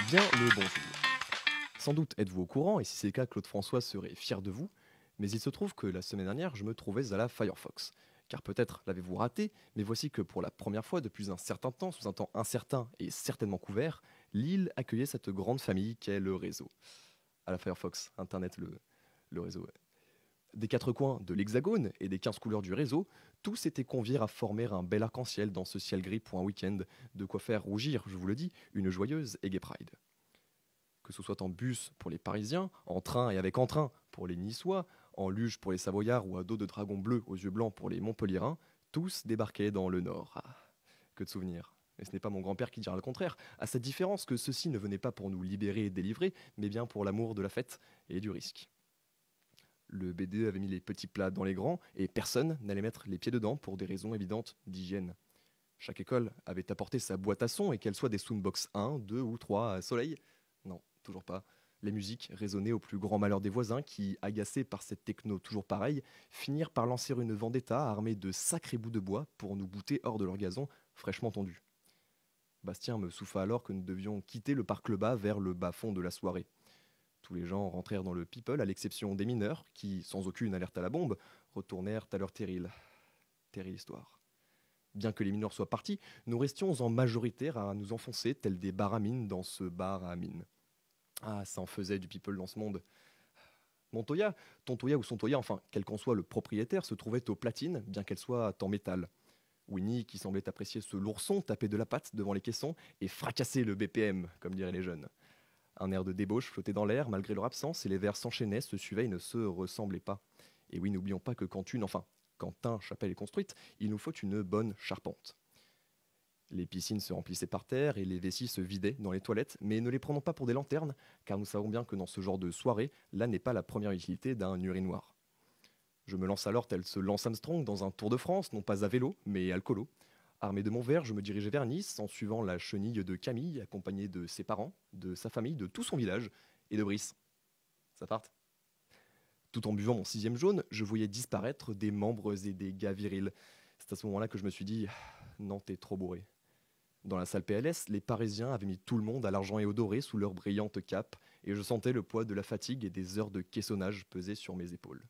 bien le bonjour. Sans doute êtes-vous au courant, et si c'est le cas, Claude François serait fier de vous, mais il se trouve que la semaine dernière, je me trouvais à la Firefox. Car peut-être l'avez-vous raté, mais voici que pour la première fois depuis un certain temps, sous un temps incertain et certainement couvert, l'île accueillait cette grande famille qu'est le réseau. À la Firefox, Internet, le réseau. Des quatre coins de l'hexagone et des 15 couleurs du réseau, tous étaient conviés à former un bel arc-en-ciel dans ce ciel gris pour un week-end, de quoi faire rougir, je vous le dis, une joyeuse et gay pride. Que ce soit en bus pour les Parisiens, en train et avec entrain pour les Niçois, en luge pour les Savoyards ou à dos de dragon bleu aux yeux blancs pour les Montpelliérains, tous débarquaient dans le Nord. Ah, que de souvenirs. Et ce n'est pas mon grand-père qui dira le contraire, à cette différence que ceux-ci ne venaient pas pour nous libérer et délivrer, mais bien pour l'amour de la fête et du risque. Le BDE avait mis les petits plats dans les grands et personne n'allait mettre les pieds dedans pour des raisons évidentes d'hygiène. Chaque école avait apporté sa boîte à son et qu'elle soit des Soundbox 1, 2 ou 3 à soleil. Non, toujours pas. Les musiques résonnaient au plus grand malheur des voisins qui, agacés par cette techno toujours pareille, finirent par lancer une vendetta armée de sacrés bouts de bois pour nous bouter hors de leur gazon fraîchement tondu. Bastien me souffla alors que nous devions quitter le parc Lebas vers le bas-fond de la soirée. Tous les gens rentrèrent dans le people, à l'exception des mineurs, qui, sans aucune alerte à la bombe, retournèrent à leur terril. Terrile histoire. Bien que les mineurs soient partis, nous restions en majoritaire à nous enfoncer tels des baramines dans ce bar à mine. Ah, ça en faisait du people dans ce monde. Montoya, Tontoya ou Sontoya, enfin, quel qu'en soit le propriétaire, se trouvait aux platines, bien qu'elle soit en métal. Winnie, qui semblait apprécier ce lourd son, tapait de la patte devant les caissons et fracassait le BPM, comme diraient les jeunes. Un air de débauche flottait dans l'air malgré leur absence et les vers s'enchaînaient, se suivaient et ne se ressemblaient pas. Et oui, n'oublions pas que quand un chapelle est construite, il nous faut une bonne charpente. Les piscines se remplissaient par terre et les vessies se vidaient dans les toilettes, mais ne les prenons pas pour des lanternes, car nous savons bien que dans ce genre de soirée, là n'est pas la première utilité d'un urinoir. Je me lance alors tel ce Lance Armstrong dans un Tour de France, non pas à vélo, mais alcoolo. Armé de mon verre, je me dirigeais vers Nice en suivant la chenille de Camille, accompagnée de ses parents, de sa famille, de tout son village, et de Brice. Ça parte. Tout en buvant mon sixième jaune, je voyais disparaître des membres et des gars virils. C'est à ce moment-là que je me suis dit « Non, t'es trop bourré ». Dans la salle PLS, les Parisiens avaient mis tout le monde à l'argent et au doré sous leur brillante cape, et je sentais le poids de la fatigue et des heures de caissonnage peser sur mes épaules.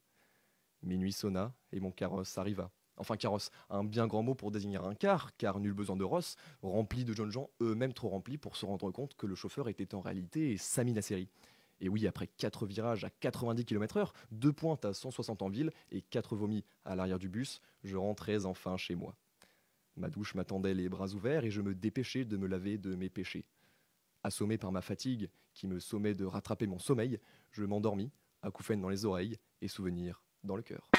Minuit sonna, et mon carrosse arriva. Enfin carrosse, un bien grand mot pour désigner un car nul besoin de rosse, rempli de jeunes gens eux-mêmes trop remplis pour se rendre compte que le chauffeur était en réalité Sami Nasseri. Et oui, après 4 virages à 90 km/h, 2 pointes à 160 en ville et 4 vomis à l'arrière du bus, je rentrais enfin chez moi. Ma douche m'attendait les bras ouverts et je me dépêchais de me laver de mes péchés. Assommé par ma fatigue, qui me sommait de rattraper mon sommeil, je m'endormis, acouphène dans les oreilles et souvenir dans le cœur.